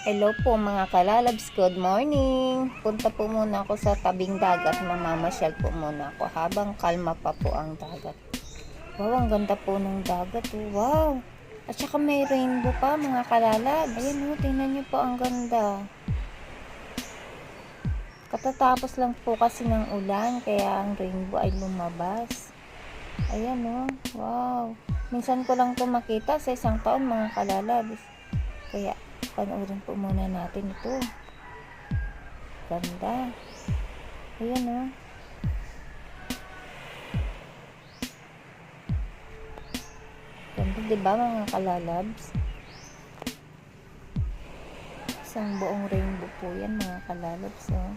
Hello po mga kalalabs, good morning. Punta po muna ako sa tabing dagat, mamamasyal po muna ako habang kalma pa po ang dagat. Wow, ang ganda po ng dagat, oh. Wow. At saka may rainbow pa mga kalalabs. Ayan, oh, tingnan niyo po, ang ganda. Katatapos lang po kasi ng ulan, kaya ang rainbow ay lumabas. Ayan, oh. Wow. Minsan ko lang ito makita sa isang taon mga kalalabs. Kaya panoorin po muna natin ito. Ganda. Ayan, oh. Ganda, diba mga kalalabs? Isang buong rainbow po yan mga kalalabs, oh.